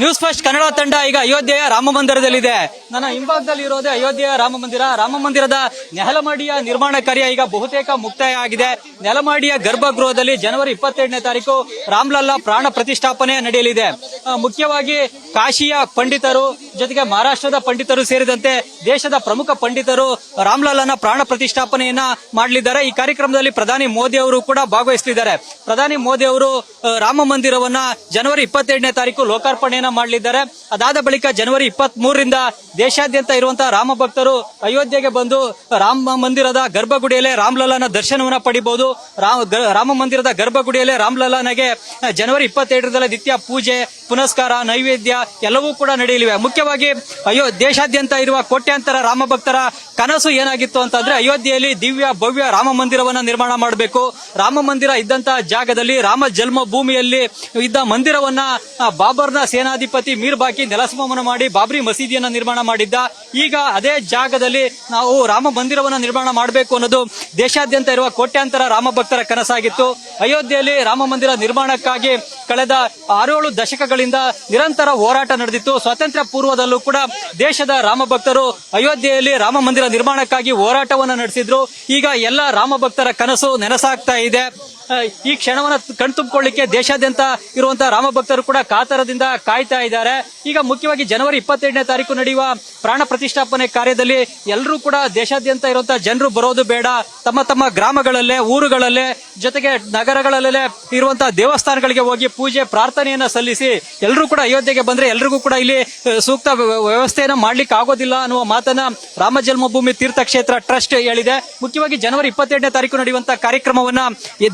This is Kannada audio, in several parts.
ನ್ಯೂಸ್ ಫಸ್ಟ್ ಕನ್ನಡ ತಂಡ ಈಗ ಅಯೋಧ್ಯೆಯ ರಾಮ ಮಂದಿರದಲ್ಲಿದೆ. ನನ್ನ ಹಿಂಭಾಗದಲ್ಲಿ ಇರೋದೇ ಅಯೋಧ್ಯೆಯ ರಾಮ ಮಂದಿರ. ರಾಮ ಮಂದಿರದ ನೆಲಮಹಡಿಯ ನಿರ್ಮಾಣ ಕಾರ್ಯ ಈಗ ಬಹುತೇಕ ಮುಕ್ತಾಯ ಆಗಿದೆ. ನೆಲಮಹಡಿಯ ಗರ್ಭಗೃಹದಲ್ಲಿ ಜನವರಿ 27ನೇ ತಾರೀಕು ರಾಮ್ಲಲ್ಲಾ ಪ್ರಾಣ ಪ್ರತಿಷ್ಠಾಪನೆ ನಡೆಯಲಿದೆ. ಮುಖ್ಯವಾಗಿ ಕಾಶಿಯ ಪಂಡಿತರು ಜೊತೆಗೆ ಮಹಾರಾಷ್ಟ್ರದ ಪಂಡಿತರು ಸೇರಿದಂತೆ ದೇಶದ ಪ್ರಮುಖ ಪಂಡಿತರು ರಾಮ್ಲಲ್ಲನ ಪ್ರಾಣ ಪ್ರತಿಷ್ಠಾಪನೆಯನ್ನ ಮಾಡಲಿದ್ದಾರೆ. ಈ ಕಾರ್ಯಕ್ರಮದಲ್ಲಿ ಪ್ರಧಾನಿ ಮೋದಿ ಅವರು ಕೂಡ ಭಾಗವಹಿಸಲಿದ್ದಾರೆ. ಪ್ರಧಾನಿ ಮೋದಿ ಅವರು ರಾಮ ಮಂದಿರವನ್ನ ಜನವರಿ 27ನೇ ತಾರೀಕು ಲೋಕಾರ್ಪಣೆಯನ್ನ ಮಾಡಲಿದ್ದಾರೆ. ಅದಾದ ಬಳಿಕ ಜನವರಿ 23ರಿಂದ ದೇಶಾದ್ಯಂತ ಇರುವಂತಹ ರಾಮ ಭಕ್ತರು ಅಯೋಧ್ಯೆಗೆ ಬಂದು ರಾಮ ಮಂದಿರದ ಗರ್ಭಗುಡಿಯಲ್ಲೇ ರಾಮ್ಲಲ್ಲನ ದರ್ಶನವನ್ನ ಪಡಿಬಹುದು. ರಾಮ ಮಂದಿರದ ಗರ್ಭಗುಡಿಯಲ್ಲೇ ರಾಮ್ಲಲ್ಲನಿಗೆ ಜನವರಿ 27ರಿಂದಲೇ ನಿತ್ಯ ಪೂಜೆ, ಪುನಸ್ಕಾರ, ನೈವೇದ್ಯ ಎಲ್ಲವೂ ಕೂಡ ನಡೆಯಲಿವೆ. ಮುಖ್ಯವಾಗಿ ದೇಶಾದ್ಯಂತ ಇರುವ ಕೋಟ್ಯಾಂತರ ರಾಮ ಭಕ್ತರ ಕನಸು ಏನಾಗಿತ್ತು ಅಂತಂದ್ರೆ ಅಯೋಧ್ಯೆಯಲ್ಲಿ ದಿವ್ಯ ಭವ್ಯ ರಾಮ ಮಂದಿರವನ್ನ ನಿರ್ಮಾಣ ಮಾಡಬೇಕು. ರಾಮ ಮಂದಿರ ಇದ್ದಂತಹ ಜಾಗದಲ್ಲಿ ರಾಮ ಜನ್ಮ ಭೂಮಿಯಲ್ಲಿ ಇದ್ದ ಮಂದಿರವನ್ನ ಬಾಬರ್ನ ಸೇನಾಧಿಪತಿ ಮೀರ್ ಬಾಕಿ ನೆಲಸಮನ ಮಾಡಿ ಬಾಬ್ರಿ ಮಸೀದಿಯನ್ನ ನಿರ್ಮಾಣ ಮಾಡಿದ್ದ. ಈಗ ಅದೇ ಜಾಗದಲ್ಲಿ ನಾವು ರಾಮ ಮಂದಿರವನ್ನ ನಿರ್ಮಾಣ ಮಾಡಬೇಕು ಅನ್ನೋದು ದೇಶಾದ್ಯಂತ ಇರುವ ಕೋಟ್ಯಾಂತರ ರಾಮ ಭಕ್ತರ ಕನಸಾಗಿತ್ತು. ಅಯೋಧ್ಯೆಯಲ್ಲಿ ರಾಮ ಮಂದಿರ ನಿರ್ಮಾಣಕ್ಕಾಗಿ ಕಳೆದ 6-7 ದಶಕಗಳಿಂದ ನಿರಂತರ ಹೋರಾಟ ನಡೆದಿತ್ತು. ಸ್ವಾತಂತ್ರ್ಯ ಪೂರ್ವದಲ್ಲೂ ಕೂಡ ದೇಶದ ರಾಮ ಭಕ್ತರು ಅಯೋಧ್ಯೆಯಲ್ಲಿ ರಾಮ ಮಂದಿರ ನಿರ್ಮಾಣಕ್ಕಾಗಿ ಹೋರಾಟವನ್ನು ನಡೆಸಿದ್ರು. ಈಗ ಎಲ್ಲ ರಾಮ ಭಕ್ತರ ಕನಸು ನೆನಸಾಗ್ತಾ ಇದೆ. ಈ ಕ್ಷಣವನ್ನ ಕಣ್ತುಂಬಿಕೊಳ್ಳಿಕ್ಕೆ ದೇಶಾದ್ಯಂತ ಇರುವಂತಹ ರಾಮ ಭಕ್ತರು ಕೂಡ ಕಾತರದಿಂದ ಕಾಯ್ತಾ ಇದ್ದಾರೆ. ಈಗ ಮುಖ್ಯವಾಗಿ ಜನವರಿ 27ನೇ ತಾರೀಕು ನಡೆಯುವ ಪ್ರಾಣ ಪ್ರತಿಷ್ಠಾಪನೆ ಕಾರ್ಯದಲ್ಲಿ ಎಲ್ಲರೂ ಕೂಡ ದೇಶಾದ್ಯಂತ ಇರುವಂತಹ ಜನರು ಬರೋದು ಬೇಡ. ತಮ್ಮ ತಮ್ಮ ಗ್ರಾಮಗಳಲ್ಲೇ, ಊರುಗಳಲ್ಲೇ, ಜೊತೆಗೆ ನಗರಗಳಲ್ಲೇ ಇರುವಂತಹ ದೇವಸ್ಥಾನಗಳಿಗೆ ಹೋಗಿ ಪೂಜೆ, ಪ್ರಾರ್ಥನೆಯನ್ನ ಸಲ್ಲಿಸಿ ಎಲ್ಲರೂ ಕೂಡ ಅಯೋಧ್ಯೆಗೆ ಬಂದ್ರೆ ಎಲ್ರಿಗೂ ಕೂಡ ಇಲ್ಲಿ ಸೂಕ್ತ ವ್ಯವಸ್ಥೆಯನ್ನ ಮಾಡ್ಲಿಕ್ಕೆ ಆಗೋದಿಲ್ಲ ಅನ್ನುವ ಮಾತನ್ನ ರಾಮ ಜನ್ಮಭೂಮಿ ತೀರ್ಥಕ್ಷೇತ್ರ ಟ್ರಸ್ಟ್ ಹೇಳಿದೆ. ಮುಖ್ಯವಾಗಿ ಜನವರಿ 27ನೇ ತಾರೀಕು ನಡೆಯುವಂತಹ ಕಾರ್ಯಕ್ರಮವನ್ನ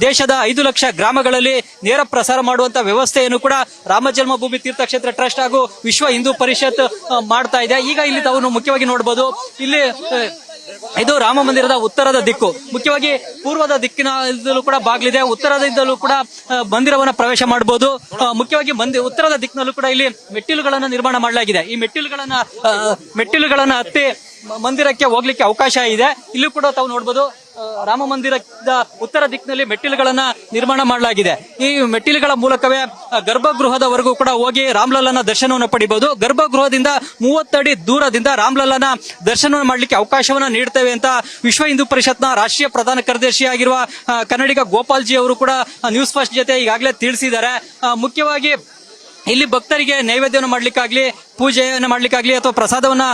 ದೇಶದ 5 ಲಕ್ಷ ಗ್ರಾಮಗಳಲ್ಲಿ ನೇರ ಪ್ರಸಾರ ಮಾಡುವಂತಹ ವ್ಯವಸ್ಥೆಯನ್ನು ಕೂಡ ರಾಮ ಜನ್ಮಭೂಮಿ ತೀರ್ಥಕ್ಷೇತ್ರ ಟ್ರಸ್ಟ್ ಹಾಗೂ ವಿಶ್ವ ಹಿಂದೂ ಪರಿಷತ್ ಮಾಡ್ತಾ ಇದೆ. ಈಗ ಇಲ್ಲಿ ತಾವು ಮುಖ್ಯವಾಗಿ ನೋಡಬಹುದು, ಇಲ್ಲಿ ಇದು ರಾಮ ಮಂದಿರದ ಉತ್ತರದ ದಿಕ್ಕು. ಮುಖ್ಯವಾಗಿ ಪೂರ್ವದ ದಿಕ್ಕಿನಲ್ಲೂ ಕೂಡ ಬಾಗಿಲಿದೆ, ಉತ್ತರದಿಂದಲೂ ಕೂಡ ಮಂದಿರವನ್ನ ಪ್ರವೇಶ ಮಾಡಬಹುದು. ಮುಖ್ಯವಾಗಿ ಉತ್ತರದ ದಿಕ್ಕಿನಲ್ಲೂ ಕೂಡ ಇಲ್ಲಿ ಮೆಟ್ಟಿಲುಗಳನ್ನ ನಿರ್ಮಾಣ ಮಾಡಲಾಗಿದೆ. ಈ ಮೆಟ್ಟಿಲುಗಳನ್ನ ಹತ್ತಿ ಮಂದಿರಕ್ಕೆ ಹೋಗ್ಲಿಕ್ಕೆ ಅವಕಾಶ ಇದೆ. ಇಲ್ಲೂ ಕೂಡ ತಾವು ನೋಡಬಹುದು, ರಾಮ ಮಂದಿರದ ಉತ್ತರ ದಿಕ್ಕಿನಲ್ಲಿ ಮೆಟ್ಟಿಲುಗಳನ್ನ ನಿರ್ಮಾಣ ಮಾಡಲಾಗಿದೆ. ಈ ಮೆಟ್ಟಿಲುಗಳ ಮೂಲಕವೇ ಗರ್ಭಗೃಹದವರೆಗೂ ಕೂಡ ಹೋಗಿ ರಾಮ್ಲಲ್ಲನ ದರ್ಶನವನ್ನು ಪಡಿಬಹುದು. ಗರ್ಭಗೃಹದಿಂದ 30 ಅಡಿ ದೂರದಿಂದ ರಾಮ್ಲಲ್ಲನ ದರ್ಶನವನ್ನು ಮಾಡಲಿಕ್ಕೆ ಅವಕಾಶವನ್ನ ನೀಡುತ್ತೇವೆ ಅಂತ ವಿಶ್ವ ಹಿಂದೂ ಪರಿಷತ್ನ ರಾಷ್ಟ್ರೀಯ ಪ್ರಧಾನ ಕಾರ್ಯದರ್ಶಿಯಾಗಿರುವ ಕನ್ನಡಿಗ ಗೋಪಾಲ್ಜಿ ಅವರು ಕೂಡ ನ್ಯೂಸ್ ಫಸ್ಟ್ ಜೊತೆ ಈಗಾಗಲೇ ತಿಳಿಸಿದ್ದಾರೆ. ಮುಖ್ಯವಾಗಿ ಇಲ್ಲಿ ಭಕ್ತರಿಗೆ ನೈವೇದ್ಯವನ್ನು ಮಾಡ್ಲಿಕ್ಕಾಗ್ಲಿ, ಪೂಜೆಯನ್ನು ಮಾಡ್ಲಿಕ್ಕಾಗ್ಲಿ ಅಥವಾ ಪ್ರಸಾದವನ್ನ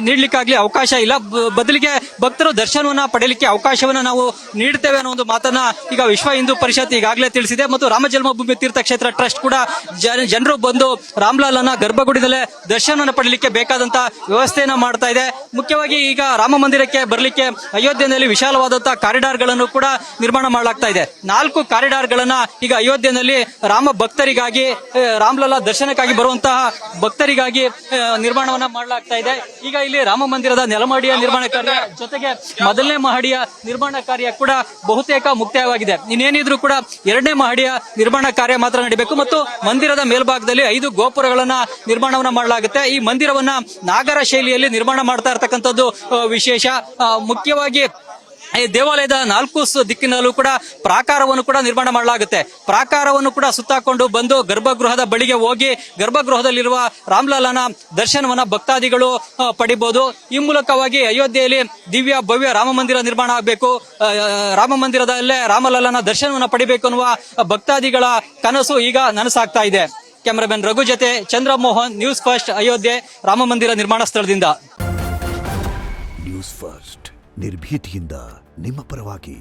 ನೀಡ್ಲಿಕ್ಕಾಗ್ಲಿ ಅವಕಾಶ ಇಲ್ಲ. ಬದಲಿಗೆ ಭಕ್ತರು ದರ್ಶನವನ್ನ ಪಡೆಯಲಿಕ್ಕೆ ಅವಕಾಶವನ್ನ ನಾವು ನೀಡುತ್ತೇವೆ ಅನ್ನೋ ಒಂದು ಮಾತನ್ನ ಈಗ ವಿಶ್ವ ಹಿಂದೂ ಪರಿಷತ್ ಈಗಾಗಲೇ ತಿಳಿಸಿದೆ. ಮತ್ತು ರಾಮ ಜನ್ಮಭೂಮಿ ತೀರ್ಥಕ್ಷೇತ್ರ ಟ್ರಸ್ಟ್ ಕೂಡ ಜನರು ಬಂದು ರಾಮ್ಲಲ್ಲನ ಗರ್ಭಗುಡಿದಲ್ಲೇ ದರ್ಶನವನ್ನು ಪಡೆಯಲಿಕ್ಕೆ ಬೇಕಾದಂತ ವ್ಯವಸ್ಥೆಯನ್ನ ಮಾಡ್ತಾ ಇದೆ. ಮುಖ್ಯವಾಗಿ ಈಗ ರಾಮ ಮಂದಿರಕ್ಕೆ ಬರಲಿಕ್ಕೆ ಅಯೋಧ್ಯೆಯಲ್ಲಿ ವಿಶಾಲವಾದಂತಹ ಕಾರಿಡಾರ್ ಗಳನ್ನು ಕೂಡ ನಿರ್ಮಾಣ ಮಾಡಲಾಗ್ತಾ ಇದೆ. 4 ಕಾರಿಡಾರ್ ಗಳನ್ನ ಈಗ ಅಯೋಧ್ಯೆಯಲ್ಲಿ ರಾಮ ಭಕ್ತರಿಗಾಗಿ, ರಾಮ್ಲಲ್ಲಾ ದರ್ಶನಕ್ಕಾಗಿ ಬರುವಂತಹ ಭಕ್ತರಿಗಾಗಿ ನಿರ್ಮಾಣವನ್ನ ಮಾಡಲಾಗ್ತಾ ಇದೆ. ಈಗ ಇಲ್ಲಿ ರಾಮ ಮಂದಿರದ ನೆಲಮಹಡಿಯ ನಿರ್ಮಾಣ ಕಾರ್ಯ ಜೊತೆಗೆ ಮೊದಲನೇ ಮಹಡಿಯ ನಿರ್ಮಾಣ ಕಾರ್ಯ ಕೂಡ ಬಹುತೇಕ ಮುಕ್ತಾಯವಾಗಿದೆ. ಇನ್ನೇನಿದ್ರು ಕೂಡ 2ನೇ ಮಹಡಿಯ ನಿರ್ಮಾಣ ಕಾರ್ಯ ಮಾತ್ರ ನಡೀಬೇಕು. ಮತ್ತು ಮಂದಿರದ ಮೇಲ್ಭಾಗದಲ್ಲಿ 5 ಗೋಪುರಗಳನ್ನ ನಿರ್ಮಾಣವನ್ನ ಮಾಡಲಾಗುತ್ತೆ. ಈ ಮಂದಿರವನ್ನ ನಾಗರ ಶೈಲಿಯಲ್ಲಿ ನಿರ್ಮಾಣ ಮಾಡ್ತಾ ಇರತಕ್ಕಂಥದ್ದು ವಿಶೇಷ. ಮುಖ್ಯವಾಗಿ ಈ ದೇವಾಲಯದ 4 ದಿಕ್ಕಿನಲ್ಲೂ ಕೂಡ ಪ್ರಾಕಾರವನ್ನು ಕೂಡ ನಿರ್ಮಾಣ ಮಾಡಲಾಗುತ್ತೆ. ಪ್ರಾಕಾರವನ್ನು ಕೂಡ ಸುತ್ತಾಕೊಂಡು ಬಂದು ಗರ್ಭಗೃಹದ ಬಳಿಗೆ ಹೋಗಿ ಗರ್ಭಗೃಹದಲ್ಲಿರುವ ರಾಮ್ಲಲ್ಲನ ದರ್ಶನವನ್ನ ಭಕ್ತಾದಿಗಳು ಪಡಿಬಹುದು. ಈ ಮೂಲಕವಾಗಿ ಅಯೋಧ್ಯೆಯಲ್ಲಿ ದಿವ್ಯ ಭವ್ಯ ರಾಮ ಮಂದಿರ ನಿರ್ಮಾಣ ಆಗಬೇಕು, ರಾಮ ಮಂದಿರದಲ್ಲೇ ರಾಮಲಲ್ಲನ ದರ್ಶನವನ್ನ ಪಡಿಬೇಕು ಅನ್ನುವ ಭಕ್ತಾದಿಗಳ ಕನಸು ಈಗ ನನಸಾಗ್ತಾ ಇದೆ. ಕ್ಯಾಮರಾಮನ್ ರಘು ಜೊತೆ ಚಂದ್ರಮೋಹನ್, ನ್ಯೂಸ್ ಫಸ್ಟ್, ಅಯೋಧ್ಯೆ ರಾಮ ಮಂದಿರ ನಿರ್ಮಾಣ ಸ್ಥಳದಿಂದ. ನ್ಯೂಸ್ ಫಸ್ಟ್ ನಿರ್ಭೀತಿಯಿಂದ ನಿಮ್ಮ ಪರವಾಗಿ.